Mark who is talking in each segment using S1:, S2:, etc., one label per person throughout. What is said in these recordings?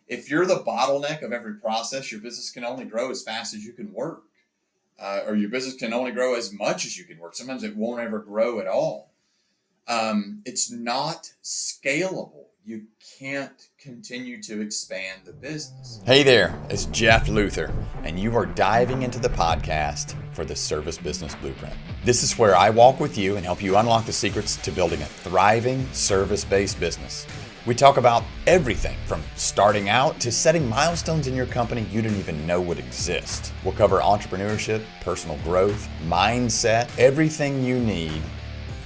S1: If you're the bottleneck of every process, your business can only grow as fast as you can work, or your business can only grow as much as you can work. Sometimes it won't ever grow at all. It's not scalable. You can't continue to expand the business.
S2: Hey there, it's Jeff Luther, and you are diving into the podcast for the Service Business Blueprint. This is where I walk with you and help you unlock the secrets to building a thriving service-based business. We talk about everything from starting out to setting milestones in your company you didn't even know would exist. We'll cover entrepreneurship, personal growth, mindset, everything you need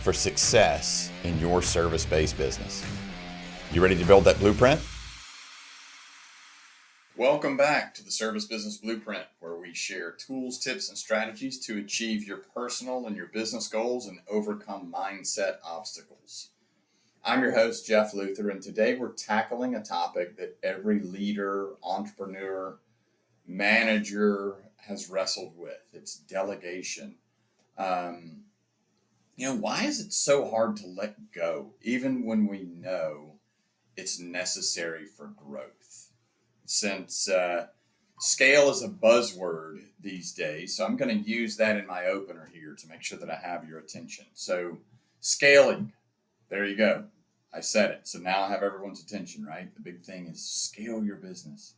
S2: for success in your service-based business. You ready to build that blueprint?
S1: Welcome back to the Service Business Blueprint, where we share tools, tips, and strategies to achieve your personal and your business goals and overcome mindset obstacles. I'm your host, Jeff Luther, and today we're tackling a topic that every leader, entrepreneur, manager has wrestled with. It's delegation. Why is it so hard to let go, even when we know it's necessary for growth? Since scale is a buzzword these days, so I'm going to use that in my opener here to make sure that I have your attention. So scaling, there you go. I said it. So now I have everyone's attention, right? The big thing is scale your business.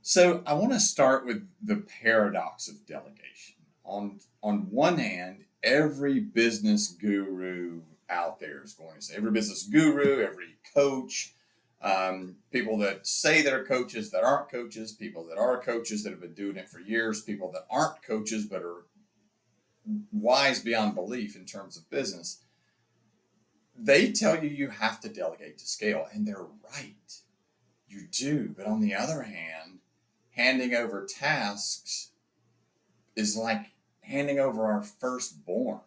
S1: So I want to start with the paradox of delegation. On one hand, every business guru out there is going to say, every business guru, every coach, people that say they're coaches that aren't coaches, people that are coaches that have been doing it for years, people that aren't coaches but are wise beyond belief in terms of business, they tell you have to delegate to scale, and they're right. You do. But on the other hand, handing over tasks is like handing over our firstborn.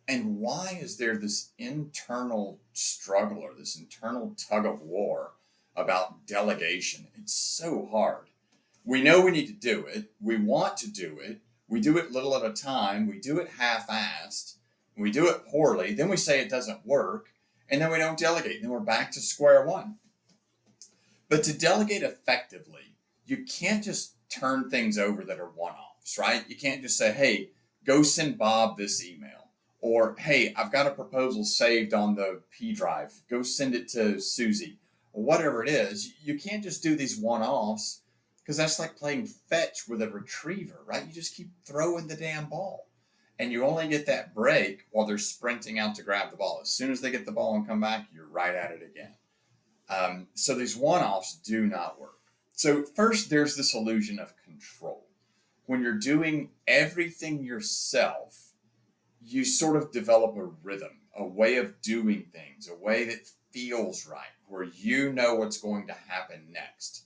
S1: And why is there this internal struggle or this internal tug of war about delegation? It's so hard. We know we need to do it. We want to do it. We do it little at a time. We do it half-assed. We do it poorly. Then we say it doesn't work. And then we don't delegate. Then we're back to square one. But to delegate effectively, you can't just turn things over that are one-offs, right? You can't just say, hey, go send Bob this email. Or, hey, I've got a proposal saved on the P drive. Go send it to Susie. Or whatever it is. You can't just do these one-offs because that's like playing fetch with a retriever, right? You just keep throwing the damn ball. And you only get that break while they're sprinting out to grab the ball. As soon as they get the ball and come back, you're right at it again. So these one-offs do not work. So first, there's this illusion of control. When you're doing everything yourself, you sort of develop a rhythm, a way of doing things, a way that feels right, where you know what's going to happen next.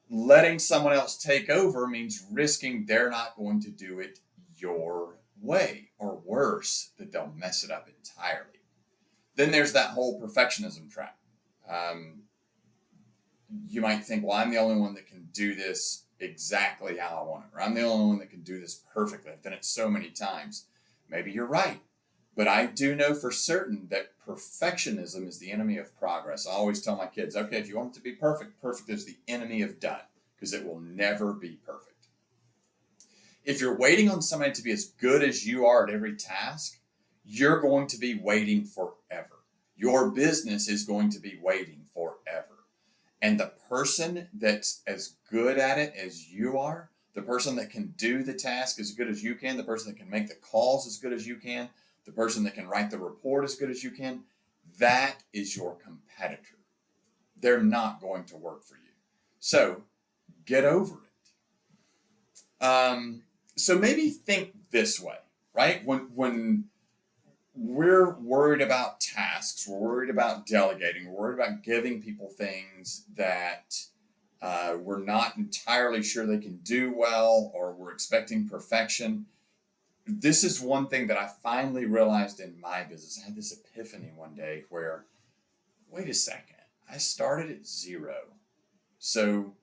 S1: Letting someone else take over means risking they're not going to do it your way, or worse, that they'll mess it up entirely. Then there's that whole perfectionism trap. You might think, well, I'm the only one that can do this exactly how I want it, or I'm the only one that can do this perfectly. I've done it so many times. Maybe you're right, but I do know for certain that perfectionism is the enemy of progress. I always tell my kids, okay, if you want it to be perfect, perfect is the enemy of done, because it will never be perfect. If you're waiting on somebody to be as good as you are at every task, you're going to be waiting forever. Your business is going to be waiting forever. And the person that's as good at it as you are, the person that can do the task as good as you can, the person that can make the calls as good as you can, the person that can write the report as good as you can, that is your competitor. They're not going to work for you. So get over it. So maybe think this way, right? When we're worried about tasks, we're worried about delegating, we're worried about giving people things that we're not entirely sure they can do well, or we're expecting perfection. This is one thing that I finally realized in my business. I had this epiphany one day where, wait a second, I started at zero. So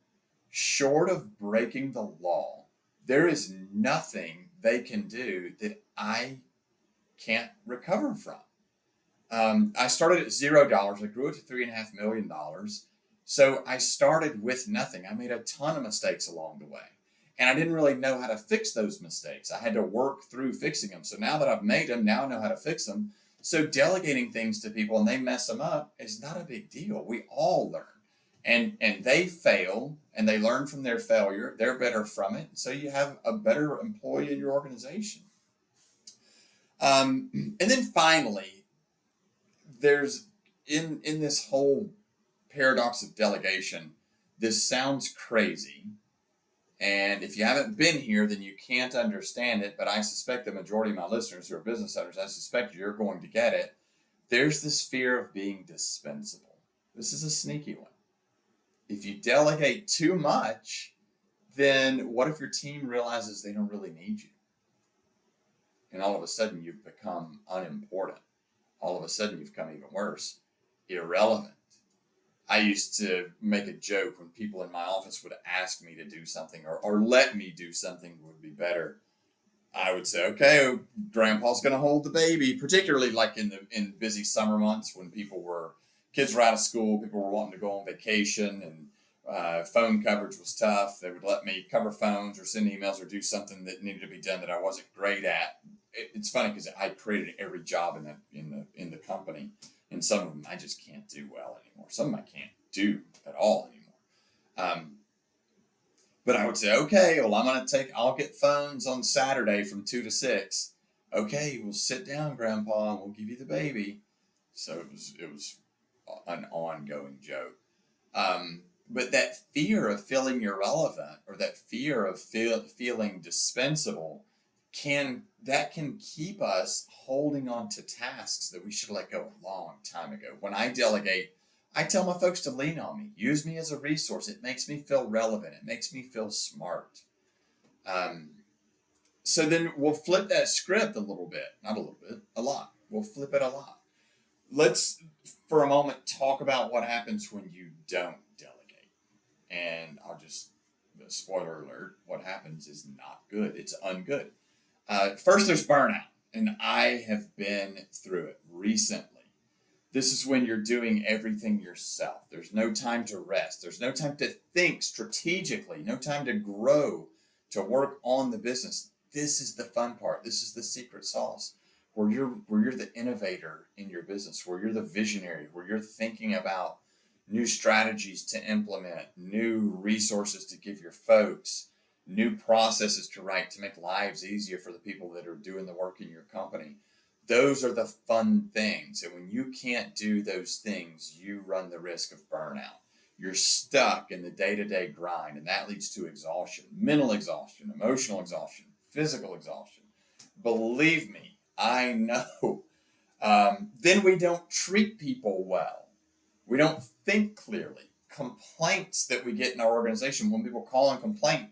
S1: short of breaking the law, there is nothing they can do that I can't recover from. I started at $0. I grew it to $3.5 million. So I started with nothing. I made a ton of mistakes along the way. And I didn't really know how to fix those mistakes. I had to work through fixing them. So now that I've made them, now I know how to fix them. So delegating things to people and they mess them up is not a big deal. We all learn. And they fail and they learn from their failure. They're better from it. So you have a better employee in your organization. And then finally, there's in this whole paradox of delegation, this sounds crazy. And if you haven't been here, then you can't understand it. But I suspect the majority of my listeners who are business owners, I suspect you're going to get it. There's this fear of being dispensable. This is a sneaky one. If you delegate too much, then what if your team realizes they don't really need you? And all of a sudden you've become unimportant. All of a sudden you've become even worse, irrelevant. I used to make a joke when people in my office would ask me to do something or let me do something would be better. I would say, okay, grandpa's going to hold the baby, particularly like in busy summer months when kids were out of school, people were wanting to go on vacation and phone coverage was tough. They would let me cover phones or send emails or do something that needed to be done that I wasn't great at. It's funny because I created every job in the company. And some of them I just can't do well anymore. Some of them I can't do at all anymore. But I would say, okay, well, I'll get phones on Saturday from 2 to 6. Okay, we'll sit down, Grandpa, and we'll give you the baby. So it was an ongoing joke. But that fear of feeling irrelevant or that fear of feeling dispensable can keep us holding on to tasks that we should let go a long time ago. When I delegate, I tell my folks to lean on me, use me as a resource. It makes me feel relevant. It makes me feel smart. So then we'll flip that script a little bit, not a little bit, a lot. We'll flip it a lot. Let's, for a moment, talk about what happens when you don't delegate. And spoiler alert, what happens is not good. It's ungood. First, there's burnout, and I have been through it recently. This is when you're doing everything yourself. There's no time to rest. There's no time to think strategically, no time to grow, to work on the business. This is the fun part. This is the secret sauce, where you're the innovator in your business, where you're the visionary, where you're thinking about new strategies to implement, new resources to give your folks, new processes to write to make lives easier for the people that are doing the work in your company. Those are the fun things. And when you can't do those things, you run the risk of burnout. You're stuck in the day-to-day grind, and that leads to exhaustion, mental exhaustion, emotional exhaustion, physical exhaustion. Believe me, I know. Then we don't treat people well. We don't think clearly. Complaints that we get in our organization, when people call and complain,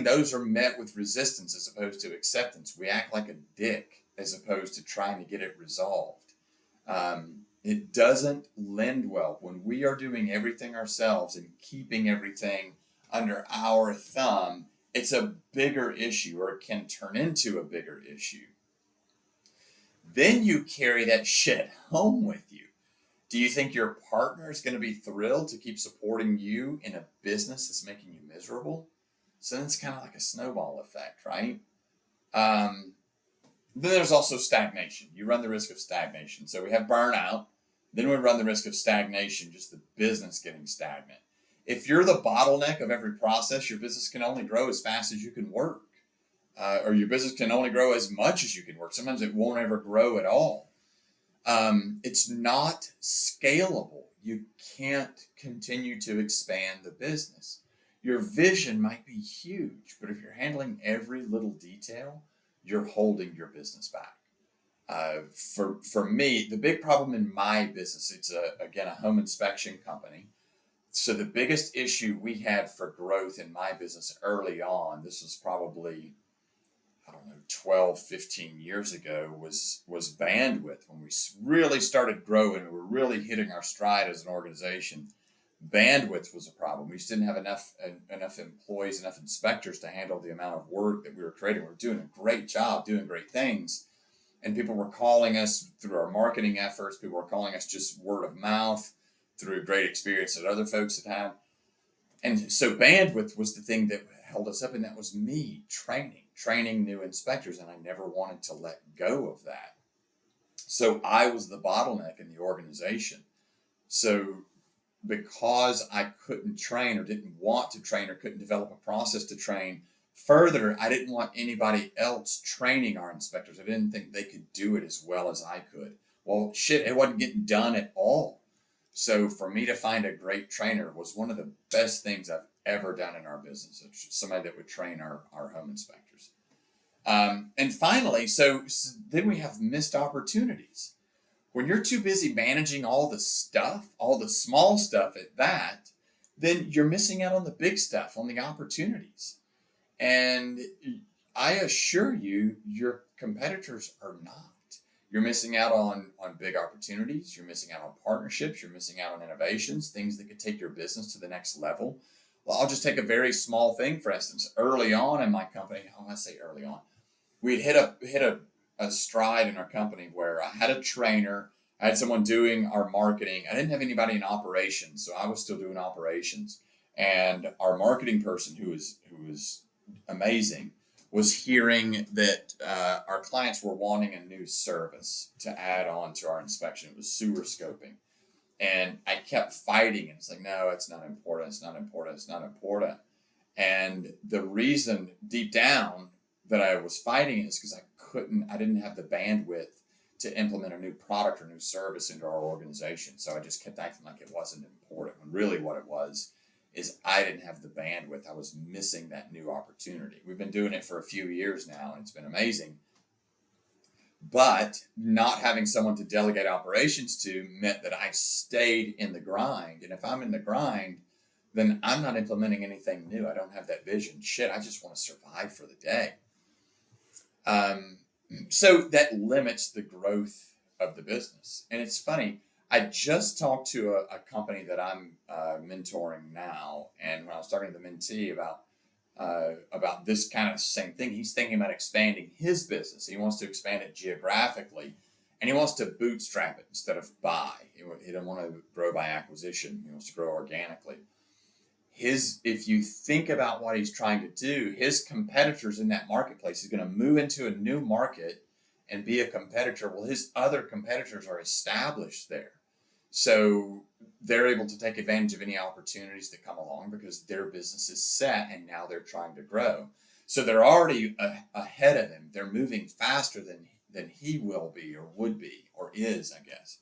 S1: those are met with resistance as opposed to acceptance. We act like a dick as opposed to trying to get it resolved. It doesn't lend well when we are doing everything ourselves and keeping everything under our thumb. It's a bigger issue, or it can turn into a bigger issue. Then you carry that shit home with you. Do you think your partner is going to be thrilled to keep supporting you in a business that's making you miserable? So then it's kind of like a snowball effect, right? Then there's also stagnation. You run the risk of stagnation. So we have burnout. Then we run the risk of stagnation, just the business getting stagnant. If you're the bottleneck of every process, your business can only grow as fast as you can work. Or your business can only grow as much as you can work. Sometimes it won't ever grow at all. It's not scalable. You can't continue to expand the business. Your vision might be huge, but if you're handling every little detail, you're holding your business back. For me, the big problem in my business, it's a home inspection company. So the biggest issue we had for growth in my business early on, this was probably, 12, 15 years ago, was bandwidth. When we really started growing, we were really hitting our stride as an organization. Bandwidth was a problem. We just didn't have enough employees, enough inspectors to handle the amount of work that we were creating. We were doing a great job, doing great things. And people were calling us through our marketing efforts. People were calling us just word of mouth. through great experience that other folks had had. And so bandwidth was the thing that held us up, and that was me training new inspectors, and I never wanted to let go of that. So I was the bottleneck in the organization. So because I couldn't train or didn't want to train or couldn't develop a process to train further, I didn't want anybody else training our inspectors. I didn't think they could do it as well as I could. Well, shit, it wasn't getting done at all. So for me to find a great trainer was one of the best things I've ever done in our business. It's somebody that would train our home inspectors. And finally, so then we have missed opportunities. When you're too busy managing all the stuff, all the small stuff at that, then you're missing out on the big stuff, on the opportunities. And I assure you, your competitors are not. You're missing out on big opportunities. You're missing out on partnerships. You're missing out on innovations, things that could take your business to the next level. Well, I'll just take a very small thing, for instance. Early on in my company, I say early on, we'd hit a stride in our company where I had a trainer, I had someone doing our marketing. I didn't have anybody in operations, so I was still doing operations. And our marketing person, who was amazing, was hearing that our clients were wanting a new service to add on to our inspection. It was sewer scoping. And I kept fighting, and it's like, no, it's not important, it's not important, it's not important. And the reason deep down that I was fighting is because I didn't have the bandwidth to implement a new product or new service into our organization. So I just kept acting like it wasn't important, when really what it was is I didn't have the bandwidth. I was missing that new opportunity. We've been doing it for a few years now, and it's been amazing. But not having someone to delegate operations to meant that I stayed in the grind. And if I'm in the grind, then I'm not implementing anything new. I don't have that vision. Shit, I just want to survive for the day. So that limits the growth of the business. And it's funny, I just talked to a company that I'm mentoring now, and when I was talking to the mentee about this kind of same thing, he's thinking about expanding his business. He wants to expand it geographically, and he wants to bootstrap it instead of buy. He doesn't want to grow by acquisition. He wants to grow organically. If you think about what he's trying to do, his competitors in that marketplace, he's going to move into a new market and be a competitor. Well, his other competitors are established there. So they're able to take advantage of any opportunities that come along because their business is set and now they're trying to grow. So they're already ahead of him. They're moving faster than he will be or would be or is, I guess.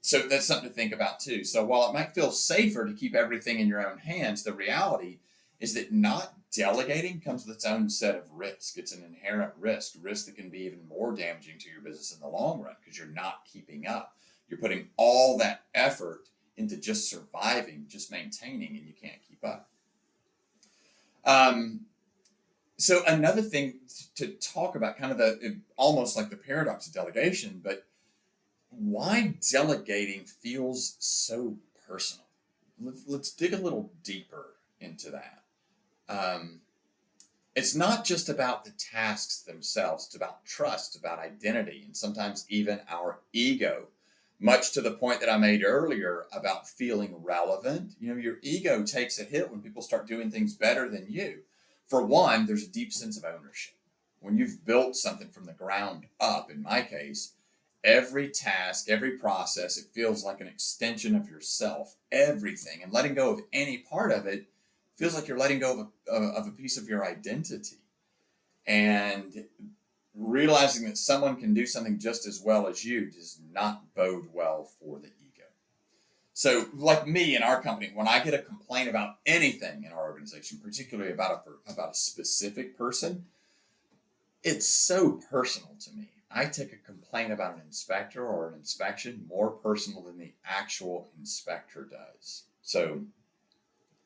S1: So that's something to think about too. So while it might feel safer to keep everything in your own hands, the reality is that not delegating comes with its own set of risk. It's an inherent risk that can be even more damaging to your business in the long run because you're not keeping up. You're putting all that effort into just surviving, just maintaining, and you can't keep up. So another thing to talk about, kind of almost like the paradox of delegation, but why delegating feels so personal. Let's dig a little deeper into that. It's not just about the tasks themselves. It's about trust, about identity, and sometimes even our ego. Much to the point that I made earlier about feeling relevant. Your ego takes a hit when people start doing things better than you. For one, there's a deep sense of ownership. When you've built something from the ground up, in my case, every task, every process, it feels like an extension of yourself, everything. And letting go of any part of it feels like you're letting go of a piece of your identity. And realizing that someone can do something just as well as you does not bode well for the ego. So like me in our company, when I get a complaint about anything in our organization, particularly about a specific person, it's so personal to me. I take a complaint about an inspector or an inspection more personal than the actual inspector does. So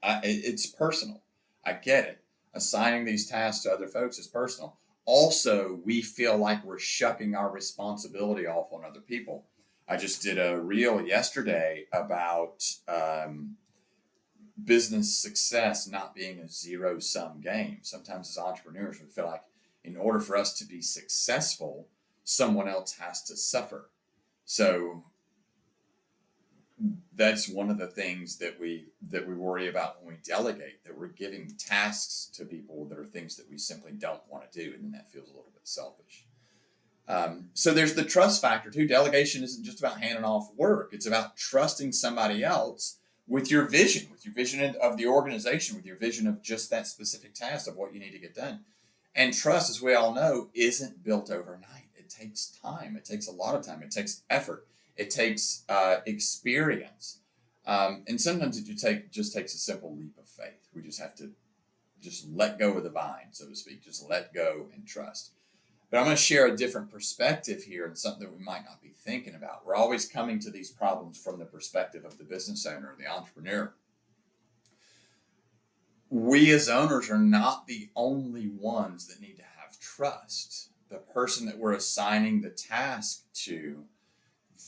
S1: it's personal. I get it. Assigning these tasks to other folks is personal. Also, we feel like we're shucking our responsibility off on other people. I just did a reel yesterday about business success not being a zero-sum game. Sometimes as entrepreneurs, we feel like in order for us to be successful, someone else has to suffer. So That's one of the things that we worry about when we delegate, that we're giving tasks to people that are things that we simply don't want to do, and then that feels a little bit selfish. So there's the trust factor too. Delegation isn't just about handing off work. It's about trusting somebody else with your vision of the organization, with your vision of just that specific task of what you need to get done. And trust, as we all know, isn't built overnight. It takes time. It takes a lot of time. It takes effort. It takes experience. And sometimes it just takes a simple leap of faith. We just have to just let go of the vine, so to speak. Just let go and trust. But I'm going to share a different perspective here, and something that we might not be thinking about. We're always coming to these problems from the perspective of the business owner or the entrepreneur. We as owners are not the only ones that need to have trust. The person that we're assigning the task to,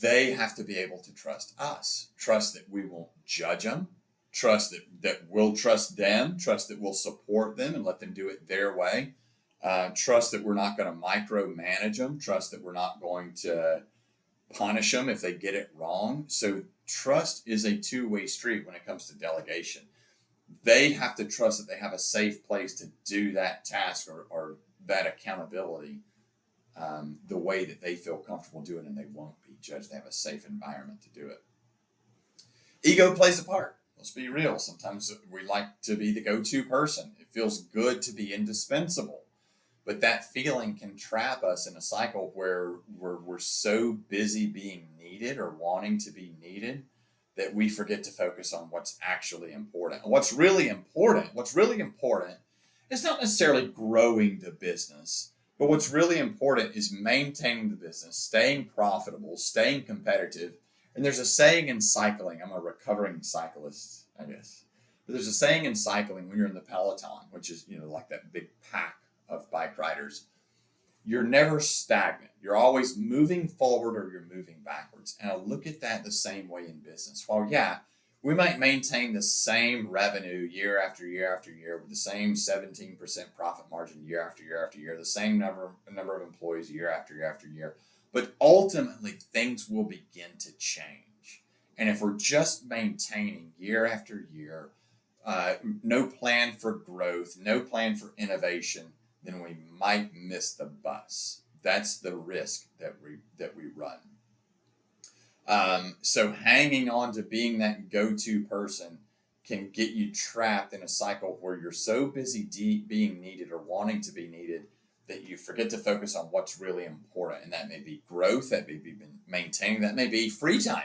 S1: they have to be able to trust us. Trust that we won't judge them. Trust that we'll trust them. Trust that we'll support them and let them do it their way. Trust that we're not going to micromanage them. Trust that we're not going to punish them if they get it wrong. So trust is a two-way street when it comes to delegation. They have to trust that they have a safe place to do that task or that accountability the way that they feel comfortable doing it, and they won't be judged. They have a safe environment to do it. Ego plays a part. Let's be real. Sometimes we like to be the go-to person. It feels good to be indispensable. But that feeling can trap us in a cycle where we're so busy being needed or wanting to be needed that we forget to focus on what's actually important. And what's really important is not necessarily growing the business, but what's really important is maintaining the business, staying profitable, staying competitive. And there's a saying in cycling, I'm a recovering cyclist, I guess. But there's a saying in cycling when you're in the peloton, which is, like that big pack of bike riders, you're never stagnant. You're always moving forward or you're moving backwards. And I look at that the same way in business. While, we might maintain the same revenue year after year after year with the same 17% profit margin year after year after year, the same number of employees year after year after year. But ultimately, things will begin to change. And if we're just maintaining year after year, no plan for growth, no plan for innovation, then we might miss the bus. That's the risk that we run. So hanging on to being that go-to person can get you trapped in a cycle where you're so busy being needed or wanting to be needed that you forget to focus on what's really important. And that may be growth, that may be maintaining, that may be free time.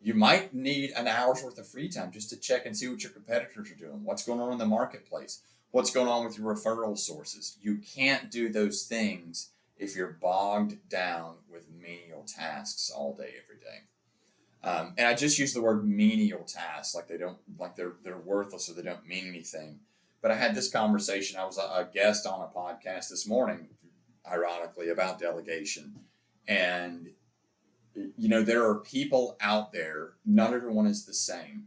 S1: You might need an hour's worth of free time just to check and see what your competitors are doing, what's going on in the marketplace, what's going on with your referral sources. You can't do those things if you're bogged down with menial tasks all day, every day. And I just use the word menial tasks like they're worthless or they don't mean anything. But I had this conversation. I was a guest on a podcast this morning, ironically, about delegation. And, there are people out there, not everyone is the same.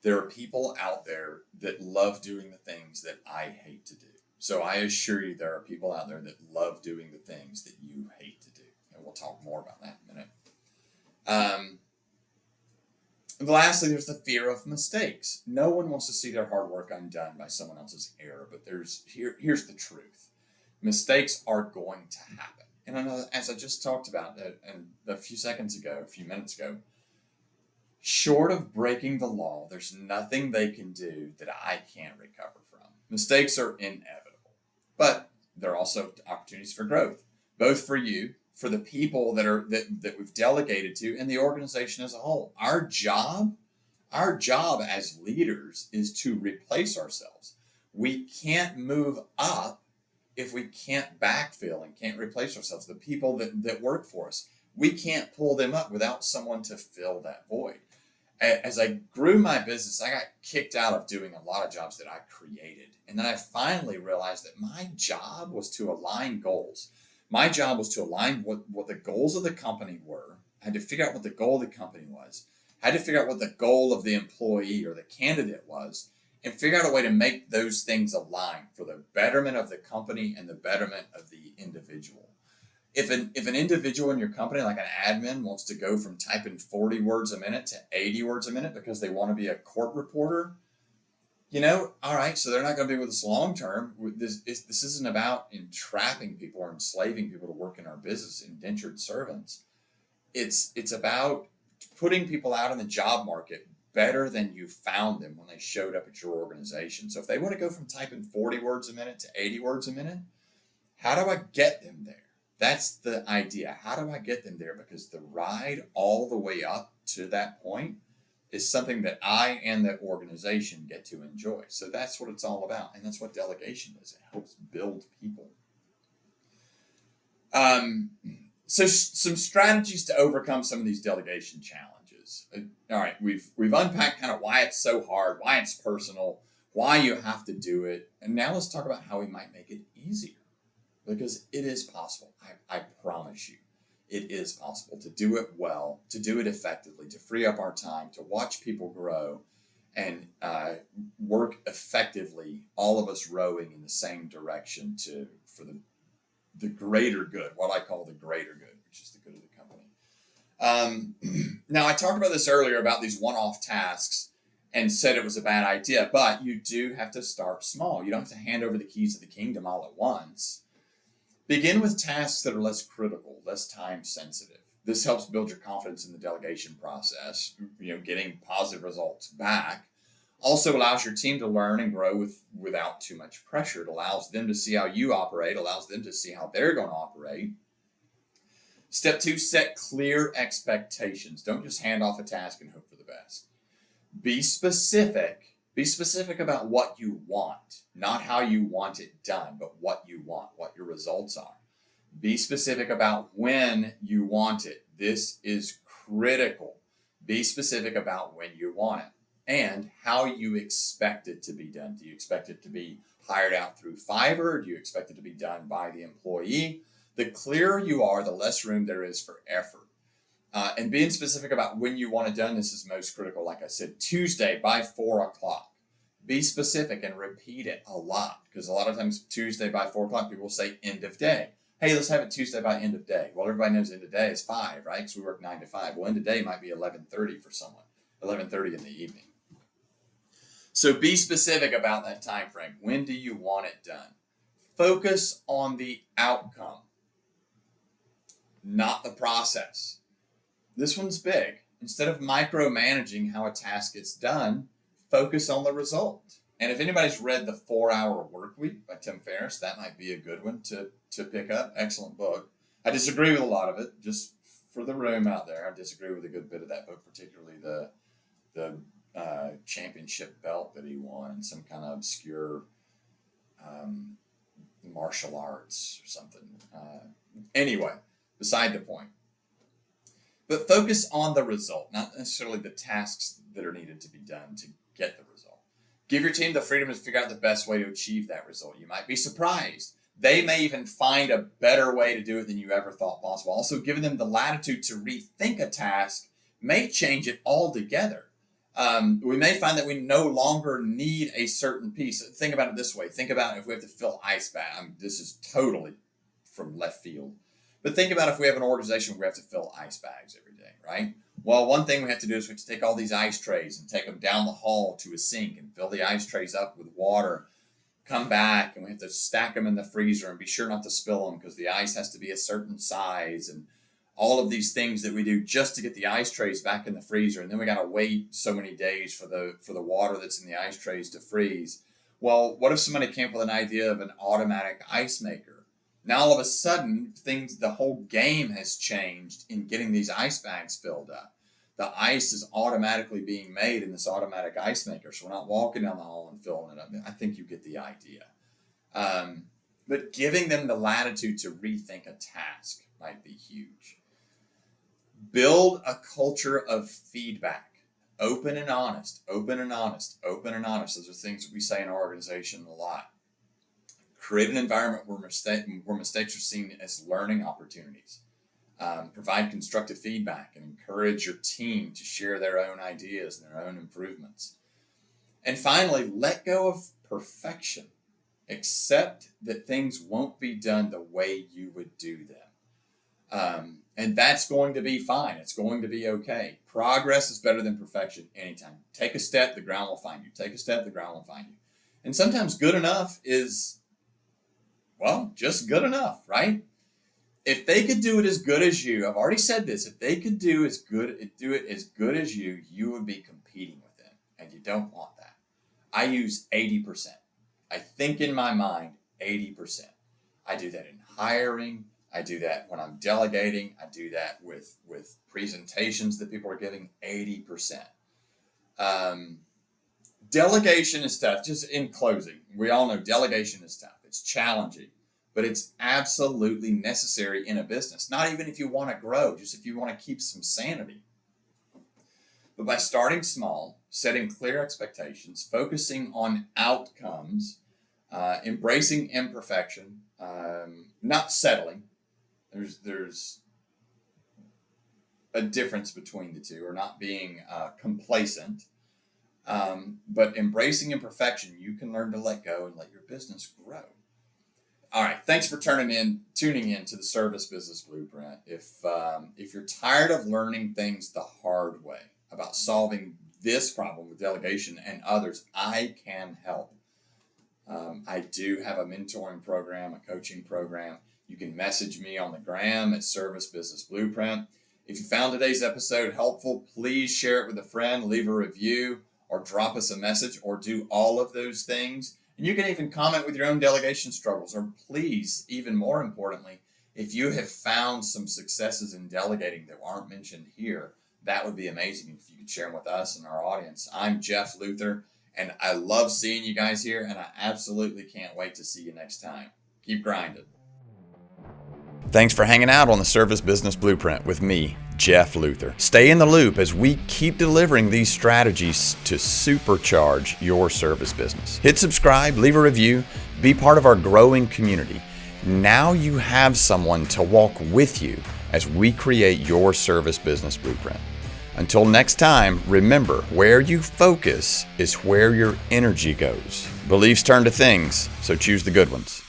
S1: There are people out there that love doing the things that I hate to do. So I assure you there are people out there that love doing the things that you hate to do. And we'll talk more about that in a minute. Lastly, there's the fear of mistakes. No one wants to see their hard work undone by someone else's error, but here's the truth. Mistakes are going to happen. And I know, as I just talked about a few minutes ago, short of breaking the law, there's nothing they can do that I can't recover from. Mistakes are inevitable, but there are also opportunities for growth, both for you, for the people that we've delegated to, and the organization as a whole. Our job as leaders is to replace ourselves. We can't move up if we can't backfill and can't replace ourselves. The people that work for us, we can't pull them up without someone to fill that void. As I grew my business, I got kicked out of doing a lot of jobs that I created. And then I finally realized that my job was to align goals. My job was to align what the goals of the company were. I had to figure out what the goal of the company was. I had to figure out what the goal of the employee or the candidate was, and figure out a way to make those things align for the betterment of the company and the betterment of the individual. If an individual in your company, like an admin, wants to go from typing 40 words a minute to 80 words a minute because they want to be a court reporter, all right, so they're not going to be with us long term. This isn't about entrapping people or enslaving people to work in our business, indentured servants. It's about putting people out in the job market better than you found them when they showed up at your organization. So if they want to go from typing 40 words a minute to 80 words a minute, how do I get them there? That's the idea. How do I get them there? Because the ride all the way up to that point is something that I and the organization get to enjoy. So that's what it's all about. And that's what delegation is. It helps build people. So some strategies to overcome some of these delegation challenges. All right, we've unpacked kind of why it's so hard, why it's personal, why you have to do it. And now let's talk about how we might make it easier. Because it is possible. I promise you, it is possible to do it well, to do it effectively, to free up our time, to watch people grow, and work effectively, all of us rowing in the same direction for the greater good, what I call the greater good, which is the good of the company. Now, I talked about this earlier about these one-off tasks and said it was a bad idea, but you do have to start small. You don't have to hand over the keys of the kingdom all at once. Begin with tasks that are less critical, less time sensitive. This helps build your confidence in the delegation process. Getting positive results back also allows your team to learn and grow without too much pressure. It allows them to see how you operate, allows them to see how they're going to operate. Step 2, set clear expectations. Don't just hand off a task and hope for the best. Be specific. Be specific about what you want, not how you want it done, but what you want, what your results are. Be specific about when you want it. This is critical. Be specific about when you want it and how you expect it to be done. Do you expect it to be hired out through Fiverr? Or do you expect it to be done by the employee? The clearer you are, the less room there is for effort. And being specific about when you want it done, this is most critical. Like I said, Tuesday by 4 o'clock. Be specific and repeat it a lot, because a lot of times Tuesday by 4 o'clock, people will say end of day. Hey, let's have it Tuesday by end of day. Well, everybody knows end of day is 5, right? Because we work 9 to 5. Well, end of day might be 11:30 for someone, 11:30 in the evening. So be specific about that time frame. When do you want it done? Focus on the outcome, not the process. This one's big. Instead of micromanaging how a task gets done, focus on the result. And if anybody's read The 4-Hour Workweek by Tim Ferriss, that might be a good one to pick up. Excellent book. I disagree with a lot of it, just for the room out there. I disagree with a good bit of that book, particularly the championship belt that he won, some kind of obscure martial arts or something. Anyway, beside the point. But focus on the result, not necessarily the tasks that are needed to be done to get the result. Give your team the freedom to figure out the best way to achieve that result. You might be surprised. They may even find a better way to do it than you ever thought possible. Also, giving them the latitude to rethink a task may change it altogether. We may find that we no longer need a certain piece. Think about it this way. Think about if we have to fill ice bags. This is totally from left field. But think about if we have an organization where we have to fill ice bags every day, right? Well, one thing we have to do is we have to take all these ice trays and take them down the hall to a sink and fill the ice trays up with water, come back, and we have to stack them in the freezer and be sure not to spill them because the ice has to be a certain size, and all of these things that we do just to get the ice trays back in the freezer. And then we got to wait so many days for the water that's in the ice trays to freeze. Well, what if somebody came up with an idea of an automatic ice maker? Now, all of a sudden, the whole game has changed in getting these ice bags filled up. The ice is automatically being made in this automatic ice maker, so we're not walking down the hall and filling it up. I think you get the idea. But giving them the latitude to rethink a task might be huge. Build a culture of feedback. Open and honest, open and honest, open and honest. Those are things that we say in our organization a lot. Create an environment where mistakes are seen as learning opportunities. Provide constructive feedback and encourage your team to share their own ideas and their own improvements. And finally, let go of perfection. Accept that things won't be done the way you would do them. And that's going to be fine. It's going to be okay. Progress is better than perfection anytime. Take a step, the ground will find you. Take a step, the ground will find you. And sometimes good enough is, well, just good enough, right? If they could do it as good as you, I've already said this, if they could do it as good as you would be competing with them. And you don't want that. I use 80%. I think in my mind, 80%. I do that in hiring. I do that when I'm delegating. I do that with presentations that people are giving, 80%. Delegation is tough. Just in closing, we all know delegation is tough. It's challenging, but it's absolutely necessary in a business. Not even if you want to grow, just if you want to keep some sanity. But by starting small, setting clear expectations, focusing on outcomes, embracing imperfection, not settling. There's a difference between the two, or not being complacent. But embracing imperfection, you can learn to let go and let your business grow. All right, thanks for tuning in to the Service Business Blueprint. If you're tired of learning things the hard way about solving this problem with delegation and others, I can help. I do have a mentoring program, a coaching program. You can message me on the gram at Service Business Blueprint. If you found today's episode helpful, please share it with a friend, leave a review, or drop us a message, or do all of those things. And you can even comment with your own delegation struggles, or please, even more importantly, if you have found some successes in delegating that aren't mentioned here, that would be amazing if you could share them with us and our audience. I'm Jeff Luther, and I love seeing you guys here, and I absolutely can't wait to see you next time. Keep grinding.
S2: Thanks for hanging out on the Service Business Blueprint with me, Jeff Luther. Stay in the loop as we keep delivering these strategies to supercharge your service business. Hit subscribe, leave a review, be part of our growing community. Now you have someone to walk with you as we create your service business blueprint. Until next time, remember, where you focus is where your energy goes. Beliefs turn to things, so choose the good ones.